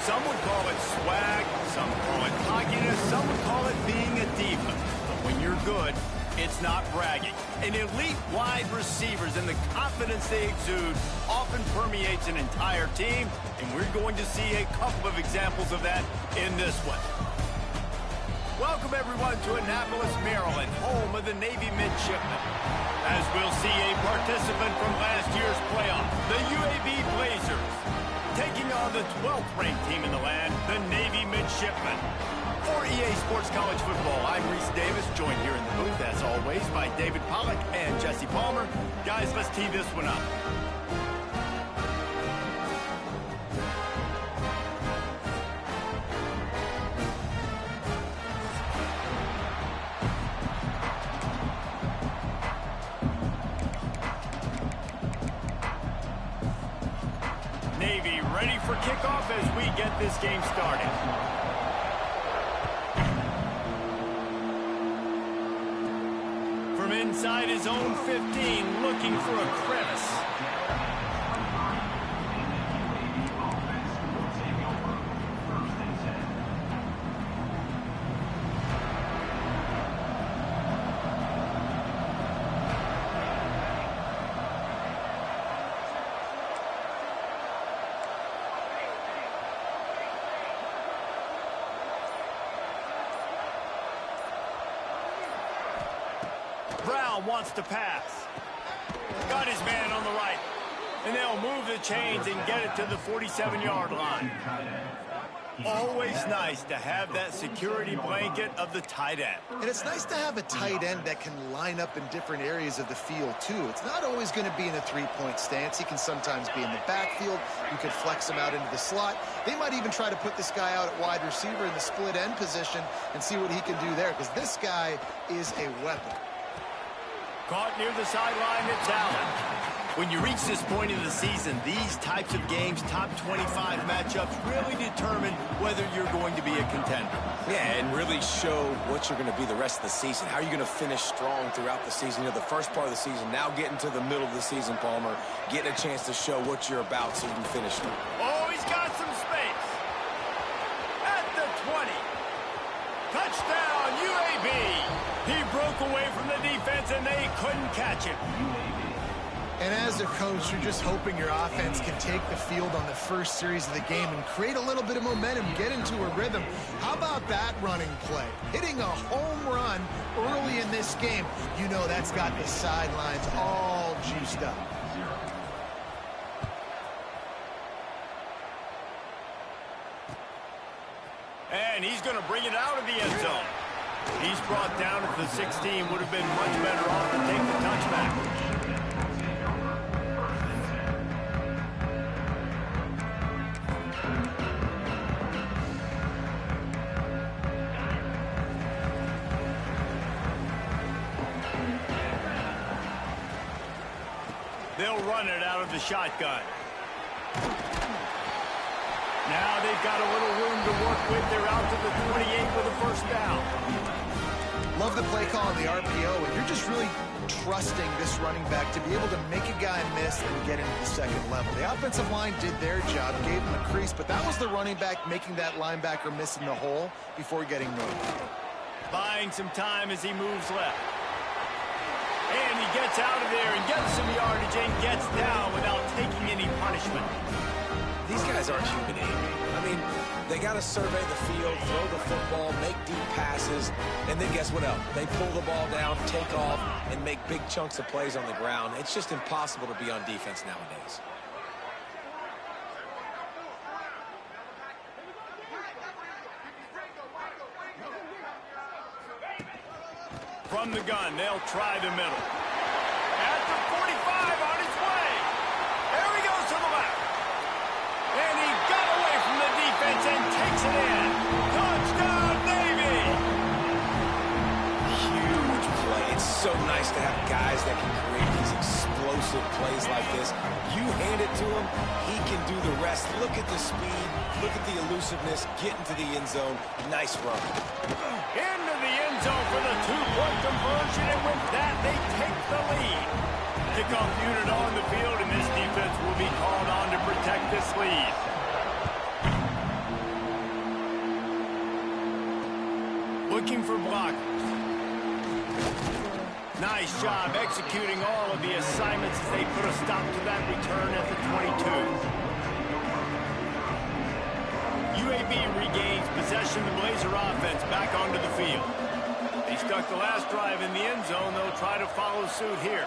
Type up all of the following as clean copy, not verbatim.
Some would call it swag, some call it cockiness, some would call it being a diva. But when you're good, it's not bragging. An elite wide receivers and the confidence they exude often permeates an entire team, and we're going to see a couple of examples of that in this one. Welcome, everyone, to Annapolis, Maryland, home of the Navy Midshipmen. As we'll see a participant from last year's playoff, the UAB Blazers, taking on the 12th ranked team in the land, the Navy Midshipmen. For EA Sports College Football, I'm Reese Davis, joined here in the booth, as always, by David Pollack and Jesse Palmer. Guys, let's tee this one up. Navy ready for kickoff as we get this game started. From inside his own 15, looking for a crevice. Brown wants to pass. Got his man on the right. And they'll move the chains and get it to the 47-yard line. Always nice to have that security blanket of the tight end. And it's nice to have a tight end that can line up in different areas of the field, too. It's not always going to be in a three-point stance. He can sometimes be in the backfield. You could flex him out into the slot. They might even try to put this guy out at wide receiver in the split end position and see what he can do there, because this guy is a weapon. Caught near the sideline, it's Allen. When you reach this point in the season, these types of games, top 25 matchups, really determine whether you're going to be a contender. Yeah, and really show what you're going to be the rest of the season. How are you going to finish strong throughout the season? You know, the first part of the season, now getting to the middle of the season, Palmer, getting a chance to show what you're about so you can finish strong. Oh, he's got some space. At the 20. Touchdown, UAB. He broke away from the defense, and they couldn't catch him. And as a coach, you're just hoping your offense can take the field on the first series of the game and create a little bit of momentum, get into a rhythm. How about that running play? Hitting a home run early in this game. You know that's got the sidelines all juiced up. And he's going to bring it out of the end zone. He's brought down at the 16. Would have been much better off to take the touchback. They'll run it out of the shotgun. Now they've got a little room to work with. They're out to the 28 with a first down. Love the play call on the RPO, and you're just really trusting this running back to be able to make a guy miss and get into the second level. The offensive line did their job, gave him a crease, but that was the running back making that linebacker miss in the hole before getting moved. Buying some time as he moves left. And he gets out of there and gets some yardage and gets down without taking any punishment. These guys aren't human, Amy. I mean, they got to survey the field, throw the football, make deep passes, and then guess what else? They pull the ball down, take off, and make big chunks of plays on the ground. It's just impossible to be on defense nowadays. From the gun, they'll try the middle. At the 45, on his way. There he goes to the left. And he got away from the defense and takes it in. Touchdown, Navy! Huge play. It's so nice to have guys that can create these explosive plays like this. You hand it to him, he can do the rest. Look at the speed, look at the elusiveness, get into the end zone. Nice run. Into the end zone for the two-point conversion, and with that, they take the lead. Kickoff unit on the field, and this defense will be called on to protect this lead. Looking for blockers. Nice job executing all of the assignments as they put a stop to that return at the 22. UAB regains possession of the Blazer offense back onto the field. They stuck the last drive in the end zone. They'll try to follow suit here.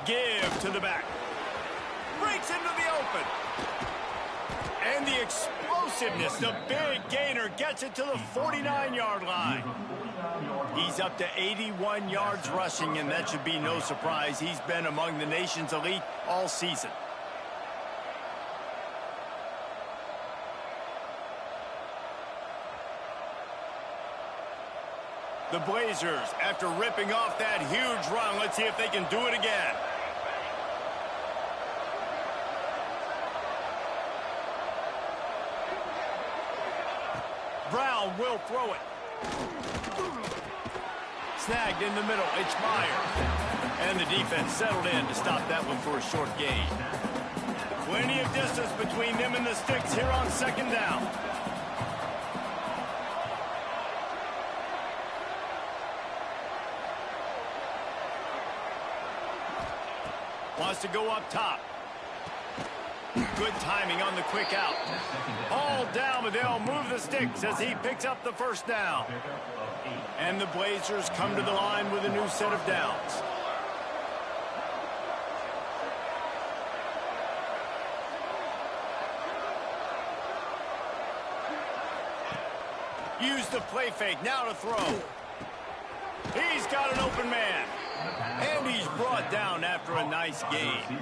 Give to the back. Breaks into the open. And the explosiveness, the big gainer gets it to the 49-yard line. He's up to 81 yards rushing, and that should be no surprise. He's been among the nation's elite all season. The Blazers, after ripping off that huge run, let's see if they can do it again. Brown will throw it. Snagged in the middle. It's Myers. And the defense settled in to stop that one for a short gain. Plenty of distance between them and the sticks here on second down. Wants to go up top. Good timing on the quick out. All down, but they'll move the sticks as he picks up the first down. And the Blazers come to the line with a new set of downs. Use the play fake, now to throw. He's got an open man. And he's brought down after a nice gain.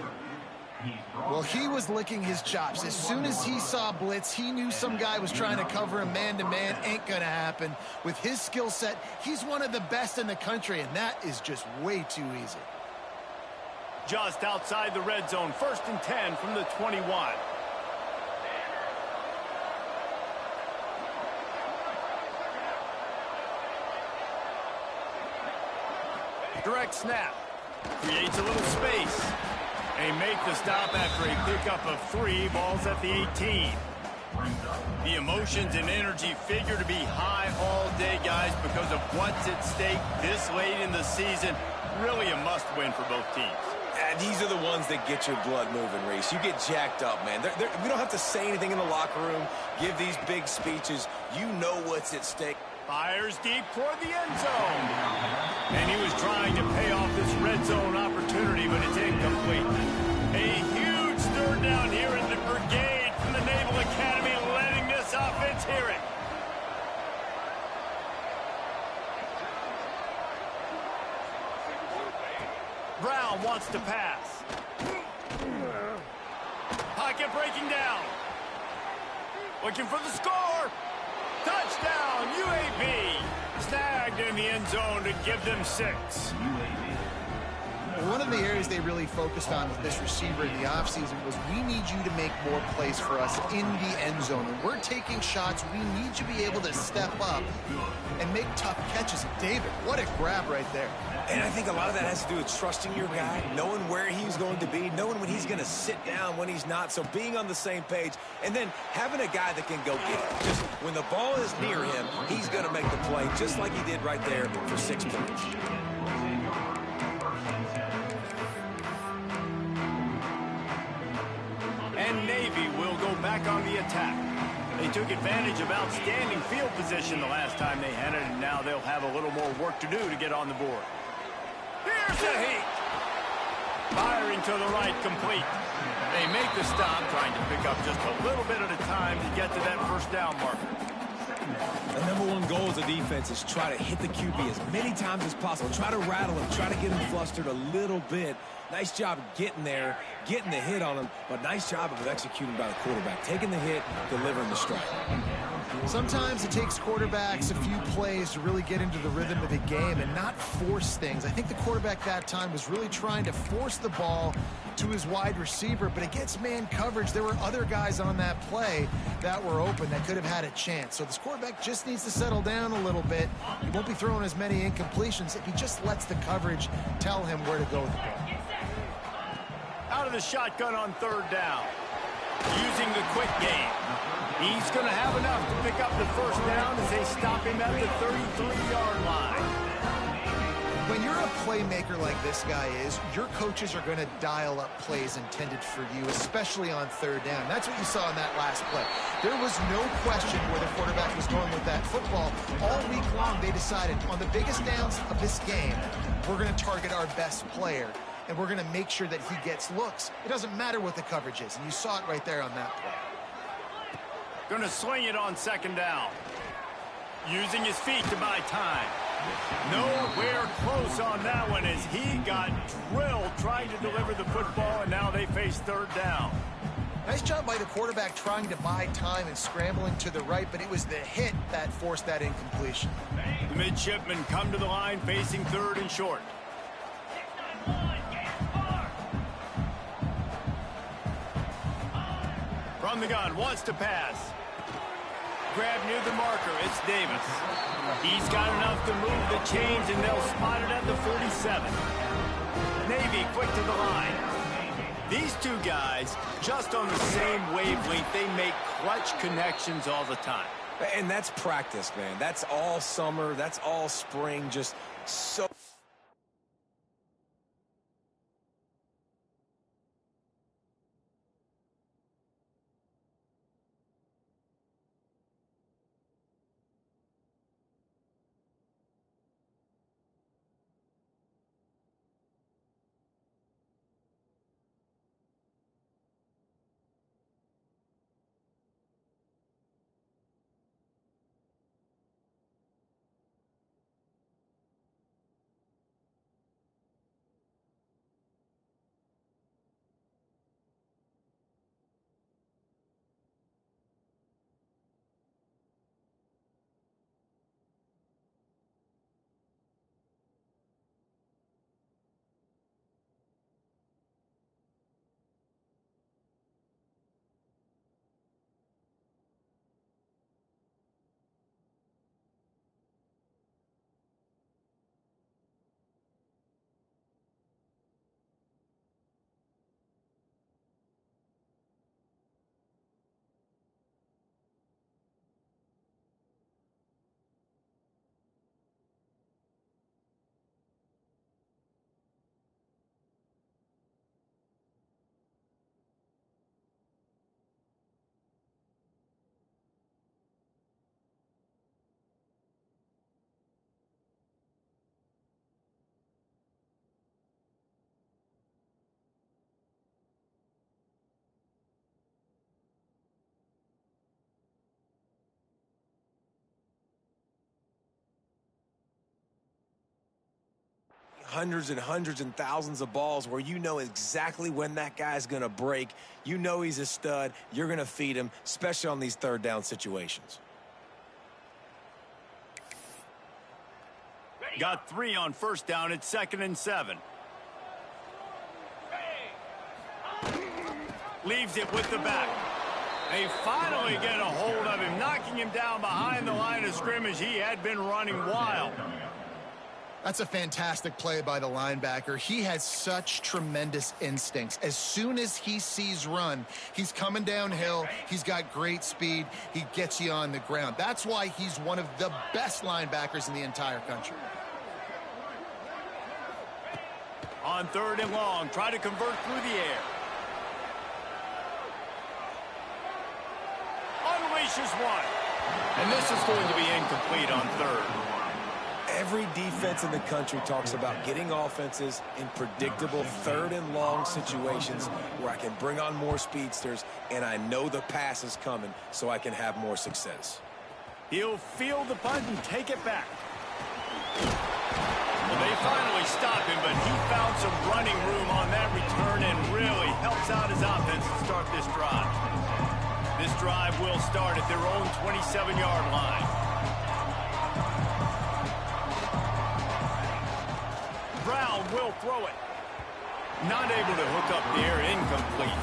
Well, he was licking his chops. As soon as he saw blitz, he knew some guy was trying to cover him man-to-man. Ain't gonna happen. With his skill set, he's one of the best in the country, and that is just way too easy. Just outside the red zone, 1st and 10 from the 21. Direct snap. Creates a little space. They make the stop after a pickup of 3 balls at the 18. The emotions and energy figure to be high all day, guys, because of what's at stake this late in the season. Really a must-win for both teams. These are the ones that get your blood moving, Reese. You get jacked up, man. We don't have to say anything in the locker room, give these big speeches. You know what's at stake. Fires deep toward the end zone. And he was trying to pay off this red zone opportunity, but it's incomplete. A huge third down here in the brigade from the Naval Academy, letting this offense hear it. Brown wants to pass. Pocket breaking down. Looking for the score. Touchdown, UAB. Snagged in the end zone to give them 6. One of the areas they really focused on with this receiver in the offseason was we need you to make more plays for us in the end zone. When we're taking shots, we need you to be able to step up and make tough catches. David, what a grab right there. And I think a lot of that has to do with trusting your guy, knowing where he's going to be, knowing when he's going to sit down, when he's not. So being on the same page, and then having a guy that can go get it. Just when the ball is near him, he's going to make the play, just like he did right there for 6 points. And Navy will go back on the attack. They took advantage of outstanding field position the last time they had it, and now they'll have a little more work to do to get on the board. Here's a heat. Firing to the right, complete. They make the stop, trying to pick up just a little bit at a time to get to that first down marker. The #1 goal as a defense is try to hit the QB as many times as possible. Try to rattle him, try to get him flustered a little bit. Nice job getting there, getting the hit on him, but nice job of executing by the quarterback. Taking the hit, delivering the strike. Sometimes it takes quarterbacks a few plays to really get into the rhythm of the game and not force things. I think the quarterback that time was really trying to force the ball to his wide receiver, but against man coverage, there were other guys on that play that were open that could have had a chance. So this quarterback just needs to settle down a little bit. He won't be throwing as many incompletions if he just lets the coverage tell him where to go with the ball. Out of the shotgun on third down. Using the quick game. He's going to have enough to pick up the first down as they stop him at the 33-yard line. When you're a playmaker like this guy is, your coaches are going to dial up plays intended for you, especially on third down. That's what you saw in that last play. There was no question where the quarterback was going with that football. All week long, they decided on the biggest downs of this game, we're going to target our best player, and we're going to make sure that he gets looks. It doesn't matter what the coverage is, and you saw it right there on that play. Going to sling it on second down. Using his feet to buy time. Nowhere close on that one as he got drilled trying to deliver the football, and now they face third down. Nice job by the quarterback trying to buy time and scrambling to the right, but it was the hit that forced that incompletion. The midshipmen come to the line facing third and short. From the gun, wants to pass. Grab near the marker, it's Davis. He's got enough to move the chains, and they'll spot it at the 47. Navy quick to the line. These two guys, just on the same wavelength, they make clutch connections all the time. And that's practice, man. That's all summer. That's all spring. Just so... hundreds and hundreds and thousands of balls where you know exactly when that guy's going to break. You know he's a stud. You're going to feed him, especially on these third down situations. Got 3 on first down. It's 2nd and 7. Leaves it with the back. They finally get a hold of him, knocking him down behind the line of scrimmage. He had been running wild. That's a fantastic play by the linebacker. He has such tremendous instincts. As soon as he sees run, he's coming downhill. He's got great speed. He gets you on the ground. That's why he's one of the best linebackers in the entire country. On 3rd and long, try to convert through the air. Unleashes one. And this is going to be incomplete on 3rd. Every defense in the country talks about getting offenses in predictable 3rd and long situations where I can bring on more speedsters and I know the pass is coming so I can have more success. He'll field the punt and take it back. Well, they finally stop him, but he found some running room on that return and really helps out his offense to start this drive. This drive will start at their own 27-yard line. Brown will throw it. Not able to hook up there, incomplete.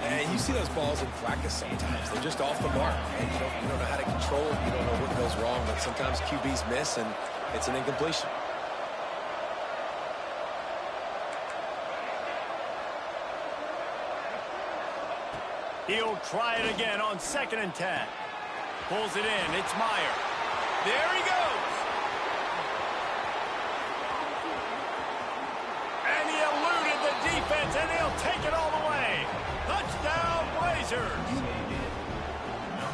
And you see those balls in practice sometimes. They're just off the mark. And you don't know how to control it. You don't know what goes wrong. But sometimes QBs miss, and it's an incompletion. He'll try it again on 2nd and 10. Pulls it in. It's Meyer. There he goes. And he eluded the defense, and he'll take it all the way. Touchdown, Blazers.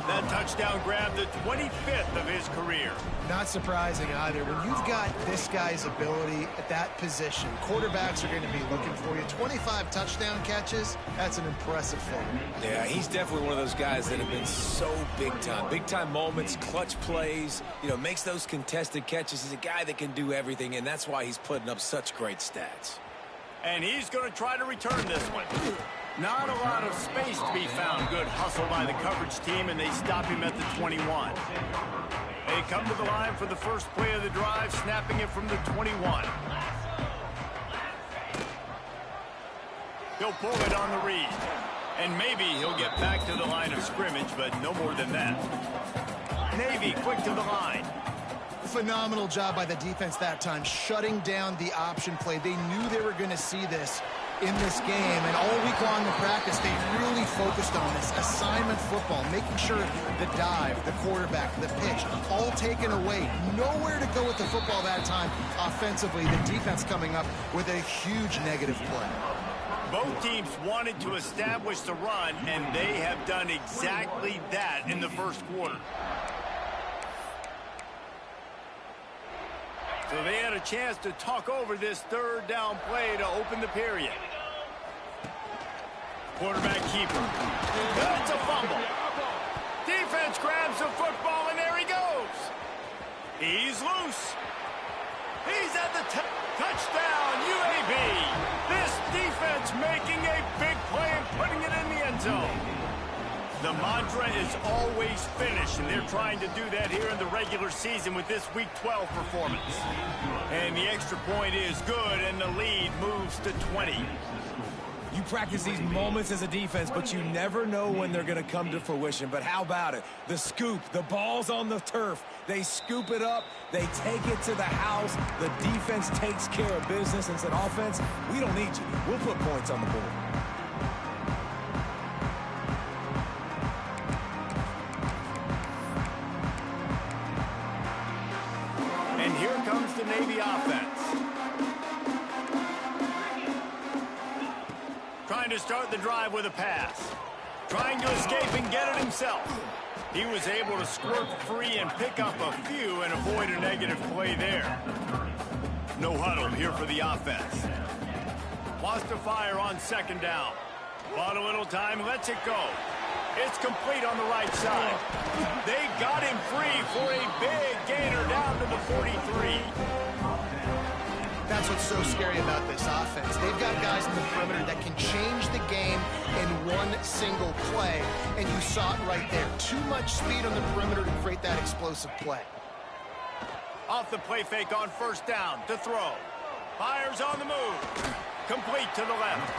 That touchdown grabbed the 25th of his career. Not surprising either. When you've got this guy's ability at that position, quarterbacks are going to be looking for you. 25 touchdown catches, that's an impressive thing. Yeah, he's definitely one of those guys that have been so big time. Big time moments, clutch plays, makes those contested catches. He's a guy that can do everything, and that's why he's putting up such great stats. And he's going to try to return this one. Not a lot of space to be found. Good hustle by the coverage team, and they stop him at the 21. They come to the line for the first play of the drive, snapping it from the 21. He'll pull it on the read. And maybe he'll get back to the line of scrimmage, but no more than that. Navy quick to the line. Phenomenal job by the defense that time, shutting down the option play. They knew they were going to see this in this game, and all week long in practice, they really focused on this assignment football, making sure the dive, the quarterback, the pitch, all taken away. Nowhere to go with the football that time offensively. The defense coming up with a huge negative play. Both teams wanted to establish the run, and they have done exactly that in the first quarter. So they had a chance to talk over this 3rd down play to open the period. Quarterback keeper. That's a fumble. Defense grabs the football, and there he goes. He's loose. He's at the touchdown, UAB. This defense making a big play and putting it in the end zone. The mantra is always finish, and they're trying to do that here in the regular season with this Week 12 performance. And the extra point is good, and the lead moves to 20. You practice these moments as a defense, but you never know when they're going to come to fruition. But how about it? The scoop, the ball's on the turf. They scoop it up. They take it to the house. The defense takes care of business and said, offense, we don't need you. We'll put points on the board. And here comes the Navy offense. Trying to start the drive with a pass. Trying to escape and get it himself. He was able to squirt free and pick up a few and avoid a negative play there. No huddle here for the offense. Wants to fire on 2nd down. Bought a little time, lets it go. It's complete on the right side. They got him free for a big gainer down to the 43. That's what's so scary about this offense. They've got guys in the perimeter that can change the game in one single play, and you saw it right there. Too much speed on the perimeter to create that explosive play. Off the play fake on 1st down to throw. Fires on the move. Complete to the left.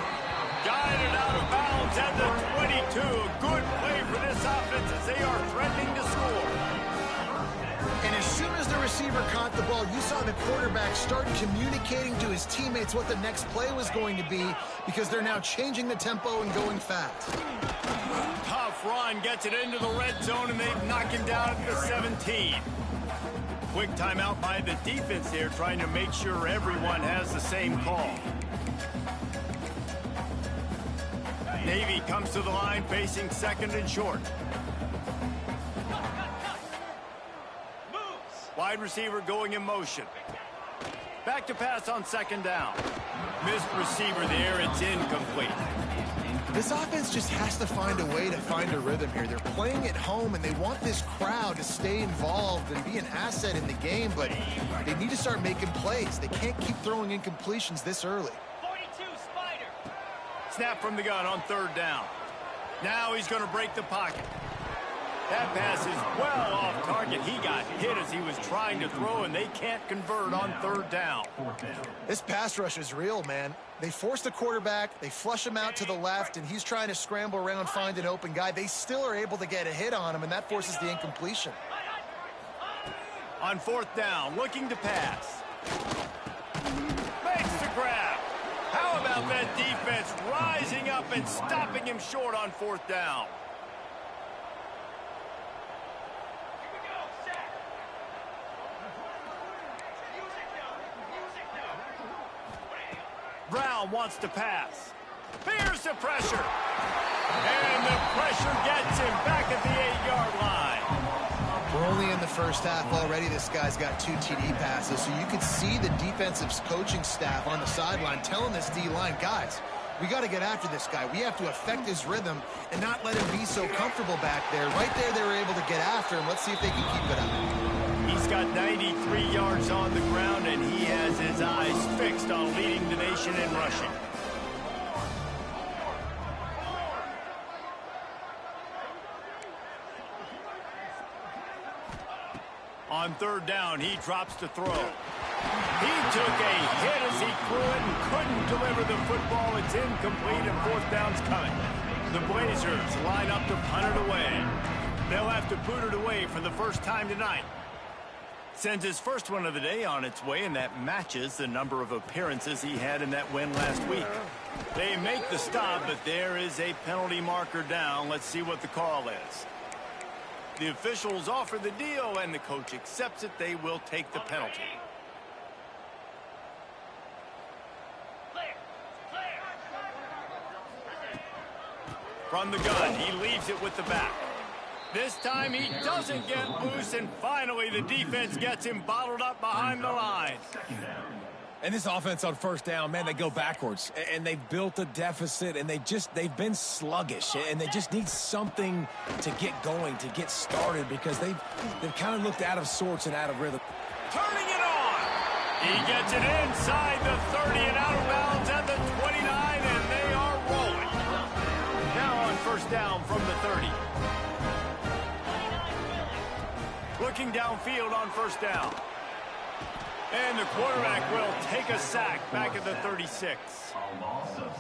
Guided out of bounds at the 22. Good play for this offense as they are threatening to score. And as soon as the receiver caught the ball, you saw the quarterback start communicating to his teammates what the next play was going to be, because they're now changing the tempo and going fast. Tough run gets it into the red zone, and they knock him down at the 17. Quick timeout by the defense there, trying to make sure everyone has the same call. Navy comes to the line facing 2nd and short. Wide receiver going in motion. Back to pass on 2nd down. Missed receiver there, it's incomplete. This offense just has to find a way to find a rhythm here. They're playing at home, and they want this crowd to stay involved and be an asset in the game, but they need to start making plays. They can't keep throwing incompletions this early. 42, Spider. Snap from the gun on 3rd down. Now he's going to break the pocket. That pass is well off target. He got hit as he was trying to throw, and they can't convert on 3rd down. This pass rush is real, man. They force the quarterback, they flush him out to the left, and he's trying to scramble around, find an open guy. They still are able to get a hit on him, and that forces the incompletion. On 4th down, looking to pass. Makes the grab. How about about that defense rising up and stopping him short on 4th down. Brown wants to pass. Here's the pressure. And the pressure gets him back at the 8-yard line. We're only in the first half already. This guy's got 2 TD passes, so you could see the defensive coaching staff on the sideline telling this D-line, guys, we got to get after this guy. We have to affect his rhythm and not let him be so comfortable back there. Right there, they were able to get after him. Let's see if they can keep it up. He's got 93 yards on the ground, and he has his eyes fixed on leading the nation in rushing. On 3rd down, he drops to throw. He took a hit as he threw it and couldn't deliver the football. It's incomplete, and 4th down's coming. The Blazers line up to punt it away. They'll have to boot it away for the first time tonight. Sends his first one of the day on its way, and that matches the number of appearances he had in that win last week. They make the stop, but there is a penalty marker down. Let's see what the call is. The officials offer the deal, and the coach accepts it. They will take the penalty. From the gun, he leaves it with the back. This time he doesn't get loose, and finally the defense gets him bottled up behind the line. And this offense on 1st down, man, they go backwards. And they've built a deficit, and they've been sluggish. And they just need something to get going, to get started, because they've kind of looked out of sorts and out of rhythm. Turning it on. He gets it inside the 30 and out of bounds at the 29, and they are rolling. Now on 1st down from the 30. Looking downfield on 1st down. And the quarterback will take a sack back at the 36.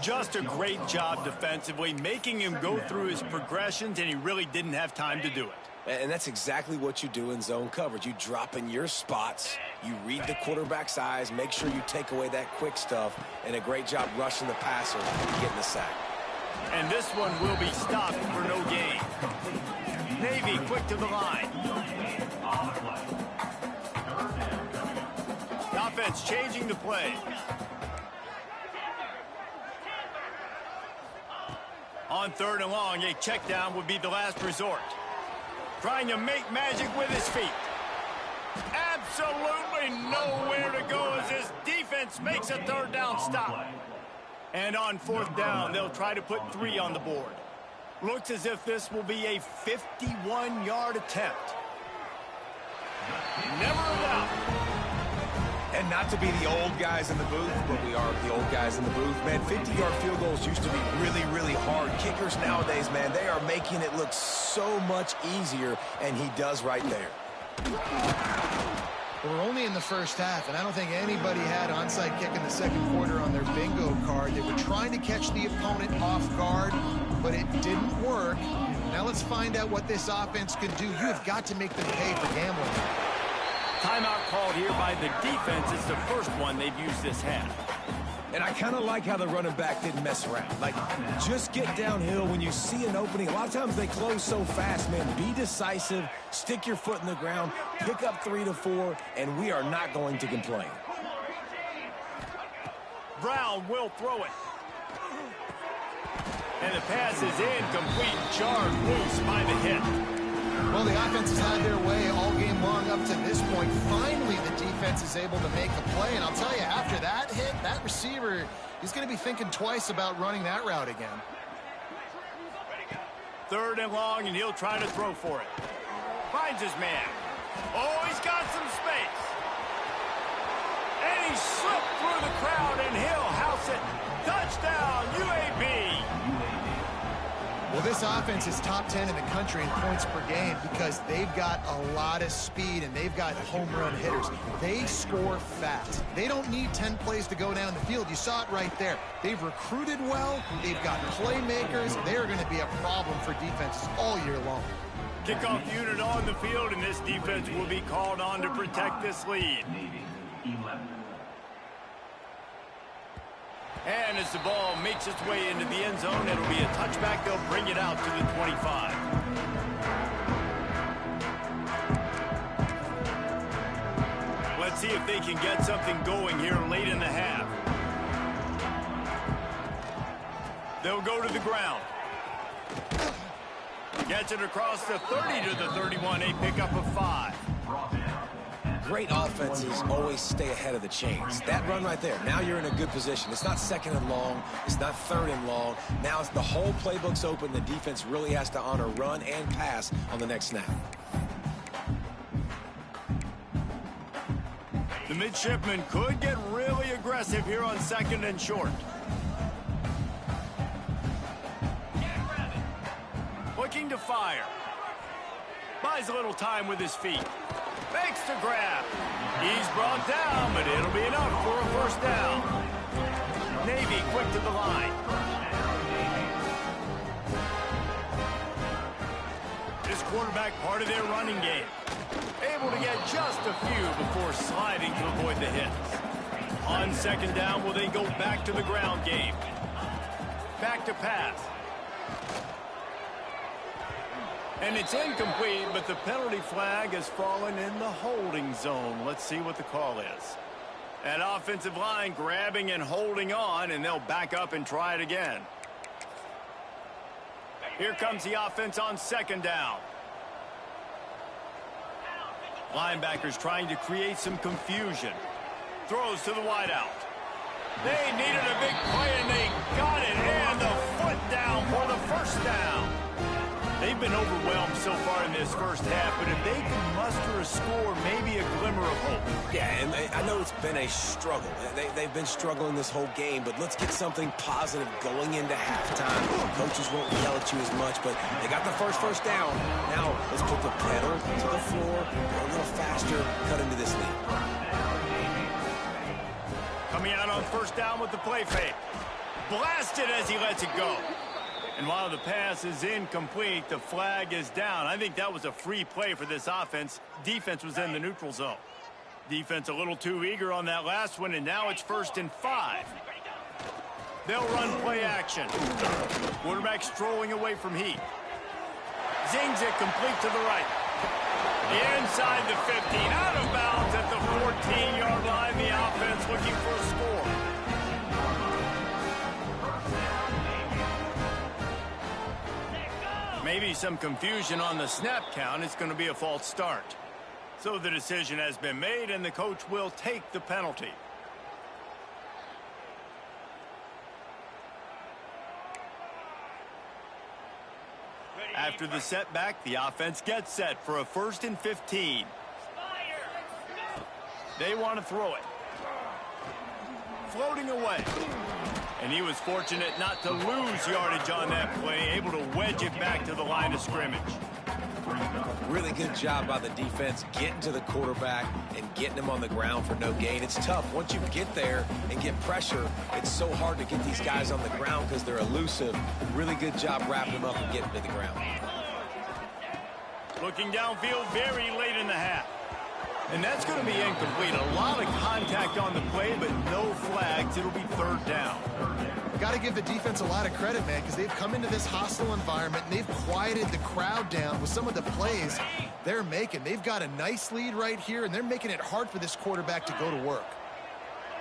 Just a great job defensively, making him go through his progressions, and he really didn't have time to do it. And that's exactly what you do in zone coverage. You drop in your spots, you read the quarterback's eyes, make sure you take away that quick stuff, and a great job rushing the passer and getting the sack. And this one will be stopped for no gain. Navy quick to the line. The offense changing the play. On 3rd and long, a check down would be the last resort. Trying to make magic with his feet. Absolutely nowhere to go as this defense makes a 3rd down stop. And on 4th down, they'll try to put 3 on the board. Looks as if this will be a 51-yard attempt. Never a doubt. And not to be the old guys in the booth, but we are the old guys in the booth. Man, 50-yard field goals used to be really, really hard. Kickers nowadays, man, they are making it look so much easier, and he does right there. We're only in the first half, and I don't think anybody had onside kick in the 2nd quarter on their bingo card. They were trying to catch the opponent off guard, but it didn't work. Now let's find out what this offense can do. You have got to make them pay for gambling. Timeout called here by the defense. It's the first one they've used this half. And I kind of like how the running back didn't mess around. Like, just get downhill when you see an opening. A lot of times they close so fast, man. Be decisive, stick your foot in the ground, pick up 3 to 4, and we are not going to complain. Brown will throw it. And the pass is incomplete, jarred loose by the hit. Well, the offense has had their way all game long up to this point. Finally, the defense is able to make a play. And I'll tell you, after that hit, that receiver, he's going to be thinking twice about running that route again. 3rd and long, and he'll try to throw for it. Finds his man. Oh, he's got some space. And he slipped through the crowd, and he'll house it. Touchdown, UAB. Well, this offense is top 10 in the country in points per game because they've got a lot of speed and they've got home run hitters. They score fast. They don't need 10 plays to go down the field. You saw it right there. They've recruited well. They've got playmakers. They're going to be a problem for defenses all year long. Kickoff unit on the field, and this defense will be called on to protect this lead. And as the ball makes its way into the end zone, it'll be a touchback. They'll bring it out to the 25. Let's see if they can get something going here late in the half. They'll go to the ground. Gets it across the 30 to the 31, a pickup of 5. Great offenses always stay ahead of the chains. That run right there, now you're in a good position. It's not second and long. It's not third and long. Now it's the whole playbook's open. The defense really has to honor run and pass on the next snap. The midshipmen could get really aggressive here on second and short. Looking to fire. Buys a little time with his feet. Makes the grab. He's brought down, but it'll be enough for a first down. Navy quick to the line. This quarterback part of their running game. Able to get just a few before sliding to avoid the hits. On second down, will they go back to the ground game? Back to pass. And it's incomplete, but the penalty flag has fallen in the holding zone. Let's see what the call is. That offensive line grabbing and holding on, and they'll back up and try it again. Here comes the offense on second down. Linebackers trying to create some confusion. Throws to the wideout. They needed a big play, and they got it. And the foot down for the first down. They've been overwhelmed so far in this first half, but if they can muster a score, maybe a glimmer of hope. Yeah, and I know it's been a struggle. They've been struggling this whole game, but let's get something positive going into halftime. Coaches won't yell at you as much, but they got the first down. Now, let's put the pedal to the floor, go a little faster, cut into this lead. Coming out on first down with the play fake. Blasted as he lets it go. And while the pass is incomplete, the flag is down. I think that was a free play for this offense. Defense was in the neutral zone. Defense a little too eager on that last one, and now it's 1st and 5. They'll run play action. Quarterback strolling away from heat. Zings it complete to the right. Inside the 15, out of bounds at the 14-yard line. The offense looking for a score. Maybe some confusion on the snap count. It's going to be a false start. So the decision has been made, and the coach will take the penalty. After the setback, the offense gets set for a 1st and 15. They want to throw it. Floating away. And he was fortunate not to lose yardage on that play, able to wedge it back to the line of scrimmage. Really good job by the defense getting to the quarterback and getting him on the ground for no gain. It's tough. Once you get there and get pressure, it's so hard to get these guys on the ground because they're elusive. Really good job wrapping them up and getting to the ground. Looking downfield very late in the half. And that's going to be incomplete. A lot of contact on the play, but no flags. It'll be 3rd down. Got to give the defense a lot of credit, man, because they've come into this hostile environment and they've quieted the crowd down with some of the plays they're making. They've got a nice lead right here, and they're making it hard for this quarterback to go to work.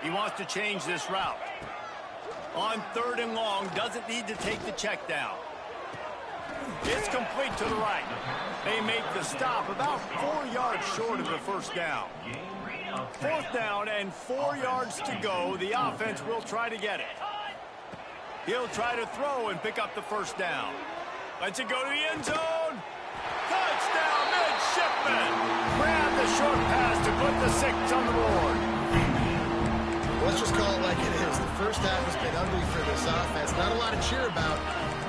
He wants to change this route. On 3rd and long, doesn't need to take the check down. It's complete to the right. They make the stop about 4 yards short of the first down. 4th down and 4 yards to go. The offense will try to get it. He'll try to throw and pick up the first down. Lets it go to the end zone. Touchdown, midshipmen. Grab the short pass to put the 6 on the board. Let's just call it like it is. The first half has been ugly for this offense. Not a lot to cheer about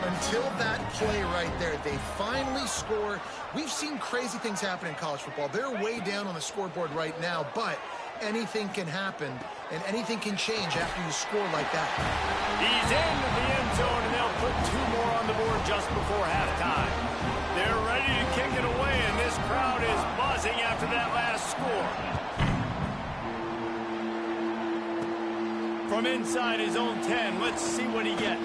until that play right there. They finally score. We've seen crazy things happen in college football. They're way down on the scoreboard right now, but anything can happen, and anything can change after you score like that. He's into the end zone, and they'll put 2 more on the board just before halftime. They're ready to kick it away, and this crowd is buzzing after that last score. From From inside his own 10, let's see what he gets.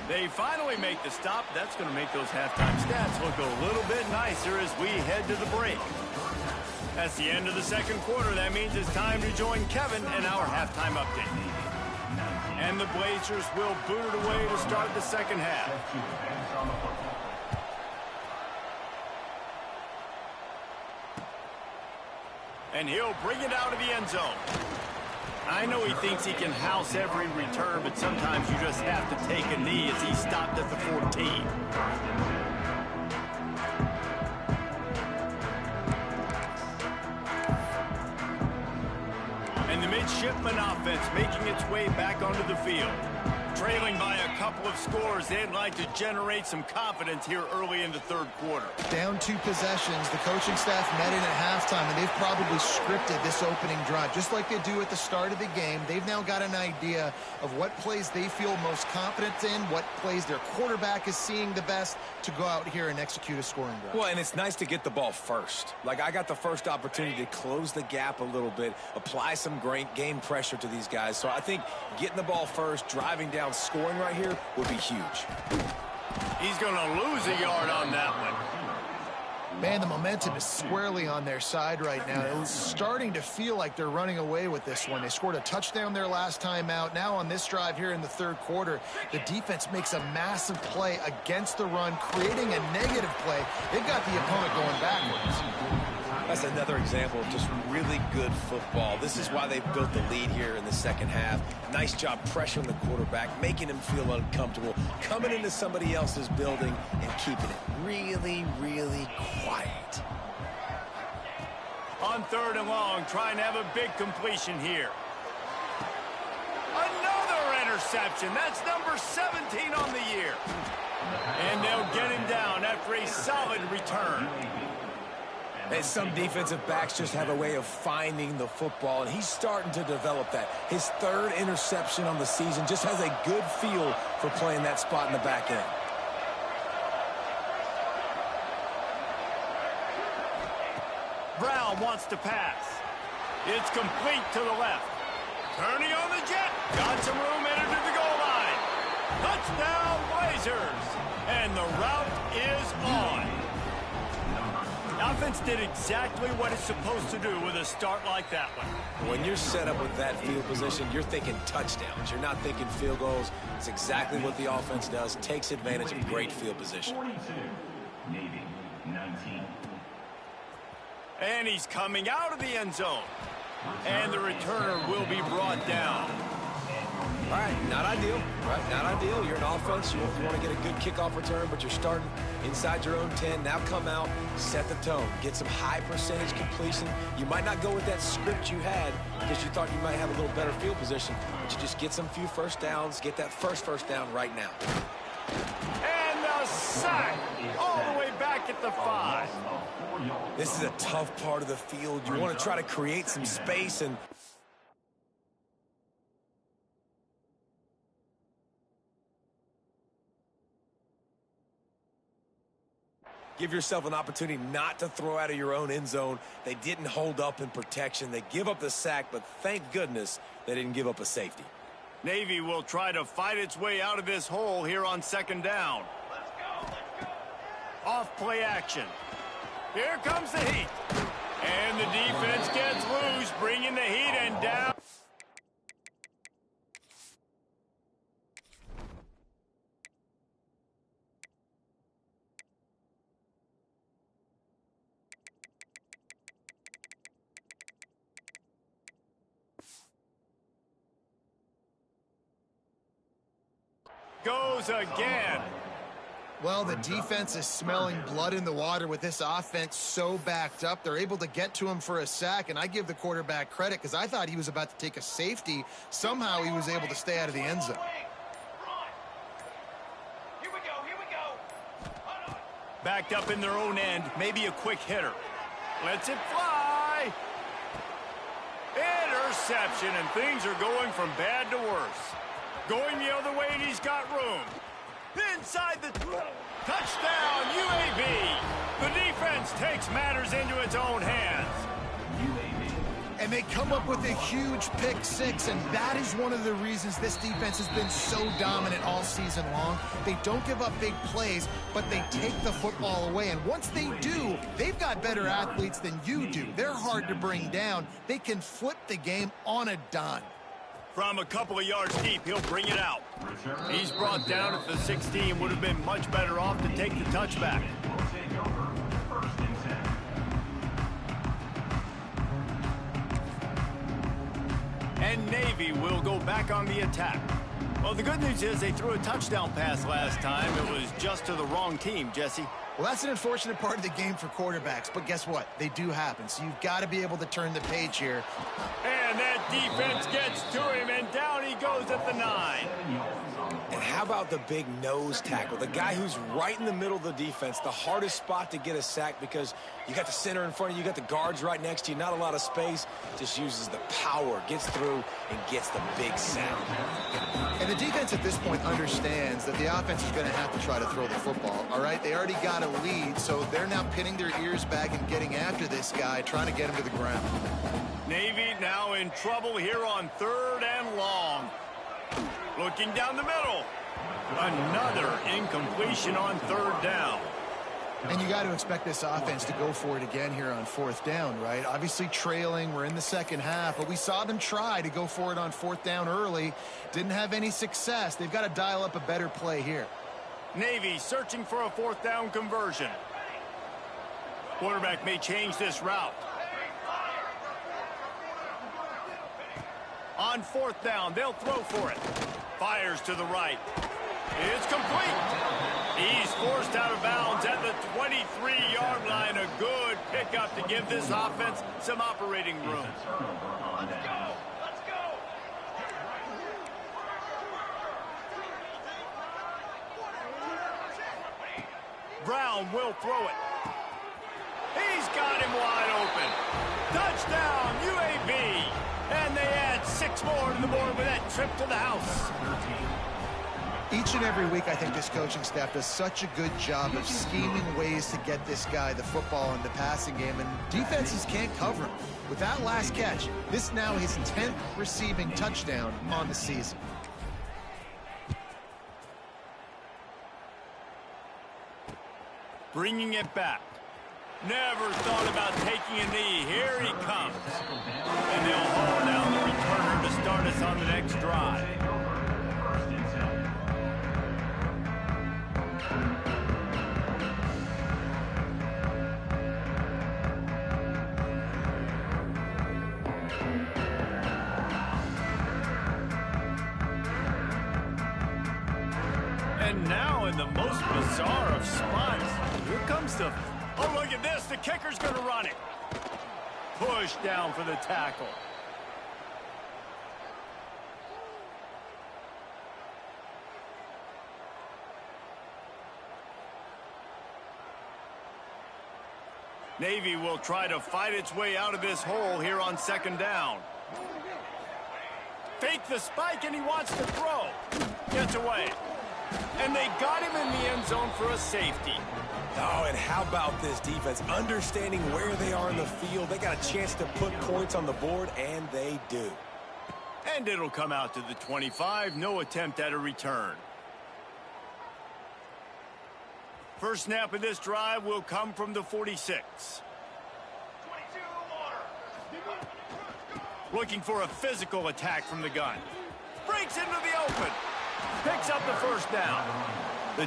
They finally make the stop. That's going to make those halftime stats look a little bit nicer as we head to the break. That's the end of the second quarter. That means it's time to join Kevin in our halftime update. And the Blazers will boot it away to start the second half. And he'll bring it out of the end zone. I know he thinks he can house every return, but sometimes you just have to take a knee as he stopped at the 14. And the midshipman offense making its way back onto the field. Trailing by a couple of scores, they'd like to generate some confidence here early in the third quarter. Down 2 possessions, the coaching staff met in at halftime, and they've probably scripted this opening drive. Just like they do at the start of the game, they've now got an idea of what plays they feel most confident in, what plays their quarterback is seeing the best to go out here and execute a scoring drive. Well, and it's nice to get the ball first. Like, I got the first opportunity to close the gap a little bit, apply some great game pressure to these guys. So I think getting the ball first, driving down, scoring right here would be huge. He's going to lose a yard on that one. Man, the momentum is squarely on their side right now. It was starting to feel like they're running away with this one. They scored a touchdown their last time out. Now on this drive here in the third quarter, the defense makes a massive play against the run, creating a negative play. They've got the opponent going backwards. That's another example of just really good football. This is why they built the lead here in the second half. Nice job pressuring the quarterback, making him feel uncomfortable, coming into somebody else's building and keeping it really, really quiet. On third and long, trying to have a big completion here. Another interception. That's number 17 on the year. And they'll get him down after a solid return. And some defensive backs just have a way of finding the football, and he's starting to develop that. His third interception on the season, just has a good feel for playing that spot in the back end. Brown wants to pass. It's complete to the left. Turning on the jet. Got some room headed to the goal line. Touchdown, Blazers. And the route is on. Offense did exactly what it's supposed to do with a start like that one. When you're set up with that field position, you're thinking touchdowns. You're not thinking field goals. It's exactly what the offense does. Takes advantage of great field position. 42, Navy, 19. And he's coming out of the end zone. And the returner will be brought down. All right, not ideal. Right, not ideal. You're an offense. You want to get a good kickoff return, but you're starting inside your own 10. Now come out, set the tone, get some high percentage completion. You might not go with that script you had because you thought you might have a little better field position, but you just get some few first downs, get that first down right now. And the sack all the way back at the 5. This is a tough part of the field. You want to try to create some space and give yourself an opportunity not to throw out of your own end zone. They didn't hold up in protection. They give up the sack, but thank goodness they didn't give up a safety. Navy will try to fight its way out of this hole here on second down. Let's go. Off play action. Here comes the heat. And the defense gets loose, bringing the heat and down. Goes again. Well, the defense is smelling blood in the water with this offense so backed up. They're able to get to him for a sack, and I give the quarterback credit because I thought he was about to take a safety. Somehow he was able to stay out of the end zone. Here we go. Backed up in their own end, maybe a quick hitter. Lets it fly. Interception, and things are going from bad to worse. Going the other way, and he's got room. Inside the touchdown, UAB. The defense takes matters into its own hands. UAB And they come up with a huge pick six, and that is one of the reasons this defense has been so dominant all season long. They don't give up big plays, but they take the football away. And once they do, they've got better athletes than you do. They're hard to bring down. They can flip the game on a dime. From a couple of yards deep, he'll bring it out. He's brought down at the 16. Would have been much better off to take the touchback. And Navy will go back on the attack. Well, the good news is they threw a touchdown pass last time. It was just to the wrong team, Jesse. Well, that's an unfortunate part of the game for quarterbacks, but guess what? They do happen, so you've got to be able to turn the page here. And that defense gets to him, and down he goes at the 9. And how about the big nose tackle? The guy who's right in the middle of the defense, the hardest spot to get a sack because you got the center in front of you, you got the guards right next to you, not a lot of space, just uses the power, gets through, and gets the big sack. And the defense at this point understands that the offense is going to have to try to throw the football, all right? They already got a lead, so they're now pinning their ears back and getting after this guy, trying to get him to the ground. Navy now in trouble here on 3rd and long. Looking down the middle. Another incompletion on 3rd down. And you got to expect this offense to go for it again here on 4th down, right? Obviously trailing, we're in the second half, but we saw them try to go for it on 4th down early. Didn't have any success. They've got to dial up a better play here. Navy searching for a 4th down conversion. Quarterback may change this route. On 4th down, they'll throw for it. Fires to the right. It's complete. He's forced out of bounds at the 23-yard line. A good pickup to give this offense some operating room. Let's go! Let's go! Brown will throw it. He's got him wide open. Touchdown, UAB. And they add 6 more to the board with that trip to the house. Each and every week, I think this coaching staff does such a good job of scheming ways to get this guy the football in the passing game, and defenses can't cover him. With that last catch, this now his 10th receiving touchdown on the season. Bringing it back. Never thought about taking a knee. Here he comes. And they'll haul down the returner to start us on the next drive. And now in the most bizarre of spots, here comes the... Oh, look at this. The kicker's going to run it. Push down for the tackle. Navy will try to fight its way out of this hole here on 2nd down. Fake the spike, and he wants to throw. Gets away. And they got him in the end zone for a safety. Oh, and how about this defense? Understanding where they are in the field. They got a chance to put points on the board, and they do. And it'll come out to the 25. No attempt at a return. First snap of this drive will come from the 46. 22 water. Looking for a physical attack from the gun. Breaks into the open. Picks up the first down. The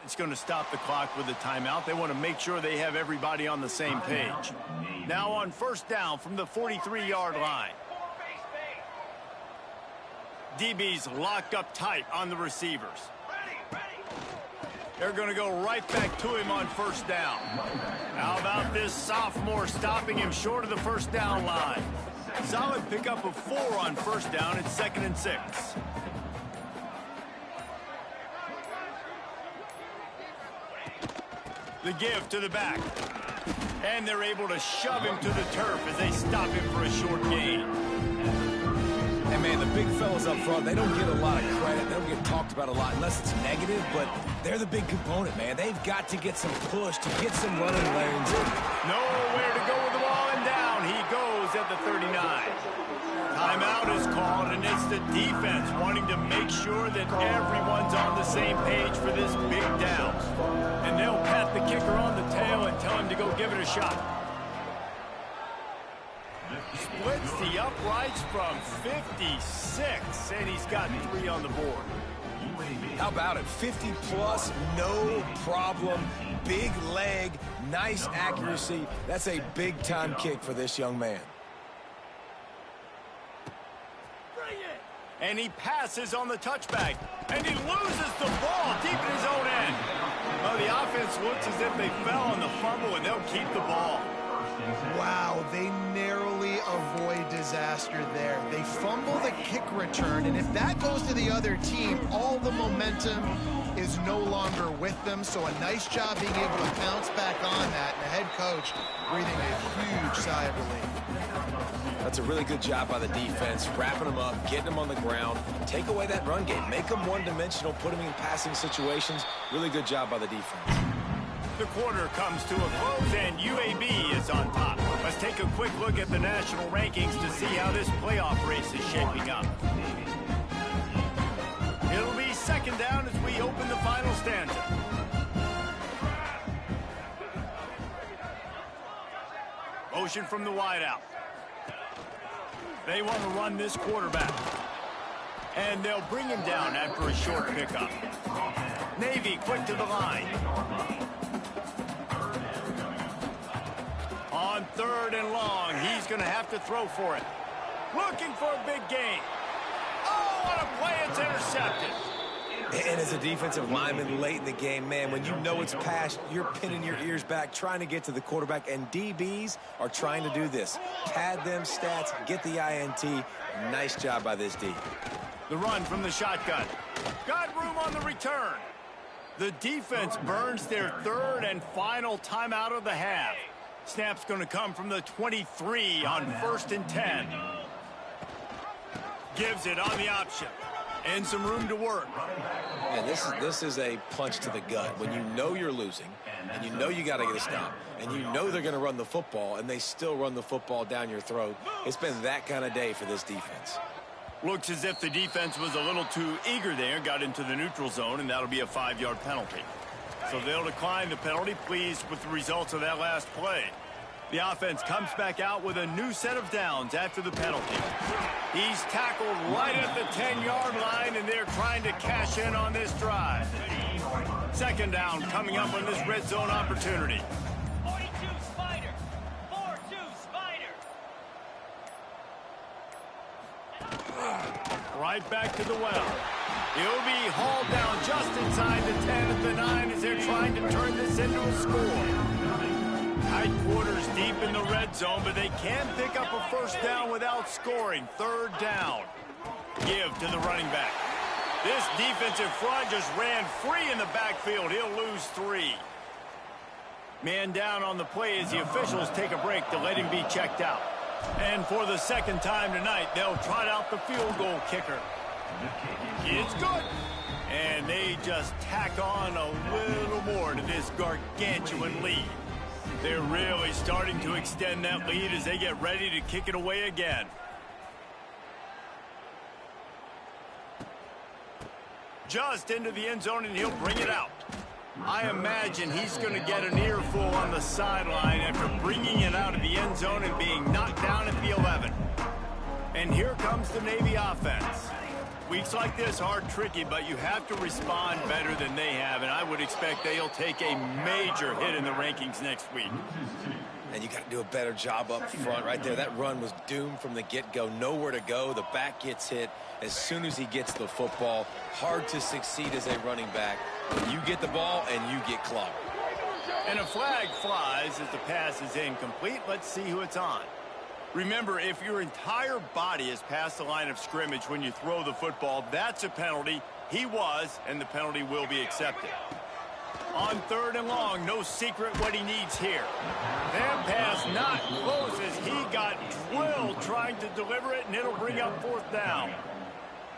It's going to stop the clock with a timeout. They want to make sure they have everybody on the same page. Now on first down from the 43-yard line. DB's locked up tight on the receivers. They're going to go right back to him on first down. How about this sophomore stopping him short of the first down line? Solid pickup of 4 on first down. It's 2nd and 6. The give to the back. And they're able to shove him to the turf as they stop him for a short gain. And, man, the big fellas up front, they don't get a lot of credit. They don't get talked about a lot unless it's negative, but they're the big component, man. They've got to get some push to get some running lanes. Nowhere to go with the ball, and down he goes at the 39. Timeout is called, and it's the defense wanting to make sure that everyone's on the same page for this big down. And they'll pat the kicker on the tail and tell him to go give it a shot. Splits the uprights from 56, and he's got 3 on the board. How about it? 50-plus, no problem. Big leg, nice accuracy. That's a big-time kick for this young man. And he passes on the touchback, and he loses the ball deep in his own end. Well, the offense looks as if they fell on the fumble, and they'll keep the ball. Wow, they narrowly avoid disaster there. They fumble the kick return, and if that goes to the other team, all the momentum is no longer with them. So a nice job being able to bounce back on that, and the head coach breathing a huge sigh of relief. That's a really good job by the defense, wrapping them up, getting them on the ground, take away that run game, make them one-dimensional, put them in passing situations. Really good job by the defense. The quarter comes to a close, and UAB is on top. Let's take a quick look at the national rankings to see how this playoff race is shaping up. It'll be 2nd down as we open the final stanza. Motion from the wideout. They want to run this quarterback. And they'll bring him down after a short pickup. Navy quick to the line. On 3rd and long, he's going to have to throw for it. Looking for a big gain. Oh, what a play, it's intercepted. And as a defensive lineman late in the game, man, when you know it's past, you're pinning your ears back, trying to get to the quarterback, and DBs are trying to do this. Pad them stats, get the INT. Nice job by this D. The run from the shotgun. Got room on the return. The defense burns their 3rd and final timeout of the half. Snap's going to come from the 23 on 1st and 10. Gives it on the option. And some room to work. And this is a punch to the gut. When you know you're losing, and you know you got to get a stop, and you know they're going to run the football, and they still run the football down your throat, it's been that kind of day for this defense. Looks as if the defense was a little too eager there, got into the neutral zone, and that'll be a 5-yard penalty. So they'll decline the penalty, pleased with the results of that last play. The offense comes back out with a new set of downs after the penalty. He's tackled right at the 10-yard line, and they're trying to cash in on this drive. 2nd down coming up on this red zone opportunity. 42 Spider. 4-2 Spider. Right back to the well. He'll be hauled down just inside the 10 at the 9 as they're trying to turn this into a score. Tight quarters deep in the red zone, but they can pick up a first down without scoring. 3rd down. Give to the running back. This defensive front just ran free in the backfield. He'll lose 3. Man down on the play as the officials take a break to let him be checked out. And for the 2nd time tonight, they'll trot out the field goal kicker. It's good. And they just tack on a little more to this gargantuan lead. They're really starting to extend that lead as they get ready to kick it away again. Just into the end zone, and he'll bring it out. I imagine he's going to get an earful on the sideline after bringing it out of the end zone and being knocked down at the 11. And here comes the Navy offense. Weeks like this are tricky, but you have to respond better than they have, and I would expect they'll take a major hit in the rankings next week. And you got to do a better job up front right there. That run was doomed from the get-go. Nowhere to go. The back gets hit as soon as he gets the football. Hard to succeed as a running back You get the ball, and you get clocked. And a flag flies as the pass is incomplete. Let's see who it's on. Remember, if your entire body is past the line of scrimmage when you throw the football, that's a penalty. He was, and the penalty will be accepted. On 3rd and long, no secret what he needs here. That pass not close as he got drilled trying to deliver it, and it'll bring up 4th down.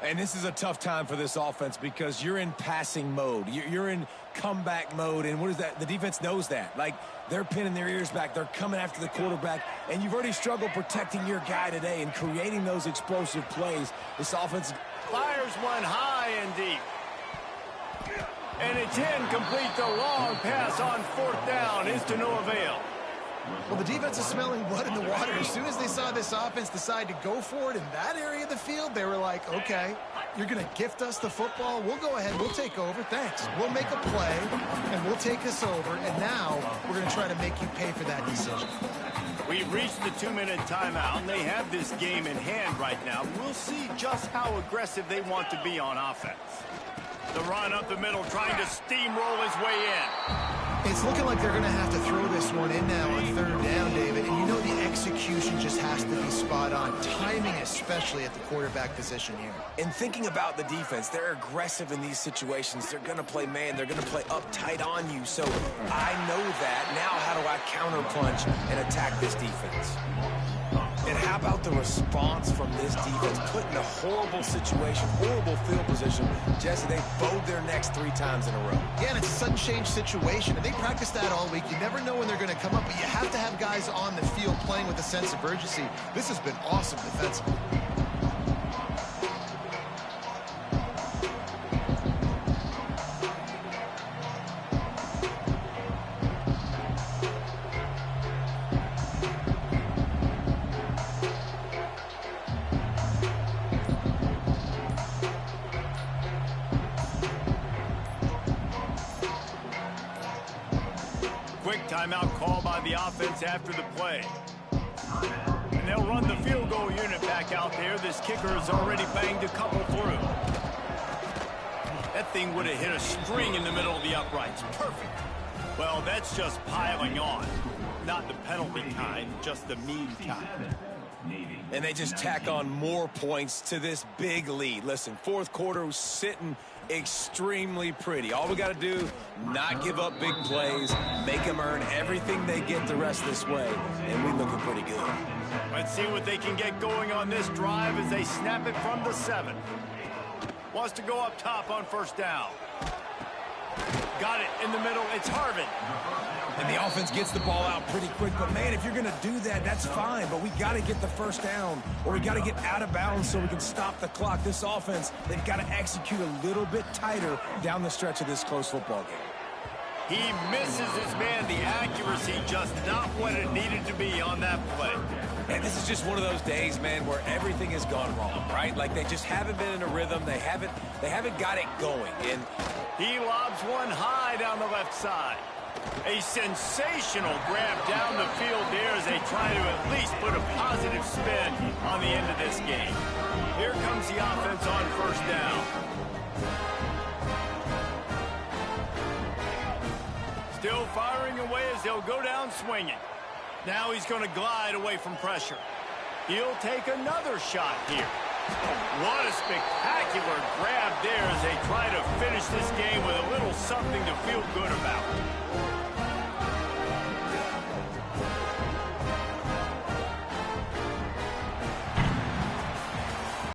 And this is a tough time for this offense because you're in passing mode. You're in comeback mode, and what is that? The defense knows that. Like, they're pinning their ears back. They're coming after the quarterback, and you've already struggled protecting your guy today and creating those explosive plays. This offense fires one high and deep. And it's incomplete. The long pass on 4th down is to no avail. Well, the defense is smelling blood in the water. As soon as they saw this offense decide to go for it in that area of the field, they were like, okay, you're going to gift us the football. We'll go ahead. We'll take over. Thanks. We'll make a play, and we'll take us over. And now we're going to try to make you pay for that decision. We've reached the 2-minute timeout, and they have this game in hand right now. We'll see just how aggressive they want to be on offense. The run up the middle, trying to steamroll his way in. It's looking like they're going to have to throw this one in now on 3rd down, David. And you know the execution just has to be spot on. Timing, especially at the quarterback position here. And thinking about the defense, they're aggressive in these situations. They're going to play man. They're going to play uptight on you. So I know that. Now how do I counterpunch and attack this defense? And how about the response from this defense? Put in a horrible situation, horrible field position. Jesse, they bowed their necks 3 times in a row. Yeah, and it's a sudden change situation, and they practice that all week. You never know when they're going to come up, but you have to have guys on the field playing with a sense of urgency. This has been awesome defensively. Quick timeout call by the offense after the play. And they'll run the field goal unit back out there. This kicker has already banged a couple through. That thing would have hit a string in the middle of the uprights. Perfect. Well, that's just piling on. Not the penalty kind, just the mean kind. And they just tack on more points to this big lead. Listen, 4th quarter was sitting extremely pretty. All we got to do, not give up big plays, make them earn everything they get the rest of this way, and we're looking pretty good. Let's see what they can get going on this drive as they snap it from the 7. Wants to go up top on 1st down. Got it in the middle. It's Harvin. And the offense gets the ball out pretty quick. But, man, if you're going to do that, that's fine. But we got to get the 1st down, or we got to get out of bounds so we can stop the clock. This offense, they've got to execute a little bit tighter down the stretch of this close football game. He misses his man. The accuracy just not what it needed to be on that play. And this is just one of those days, man, where everything has gone wrong, right? Like they just haven't been in a rhythm. They haven't got it going. And he lobs one high down the left side. A sensational grab down the field there as they try to at least put a positive spin on the end of this game. Here comes the offense on 1st down. Still firing away as they'll go down swinging. Now he's going to glide away from pressure. He'll take another shot here. What a spectacular grab there as they try to finish this game with a little something to feel good about.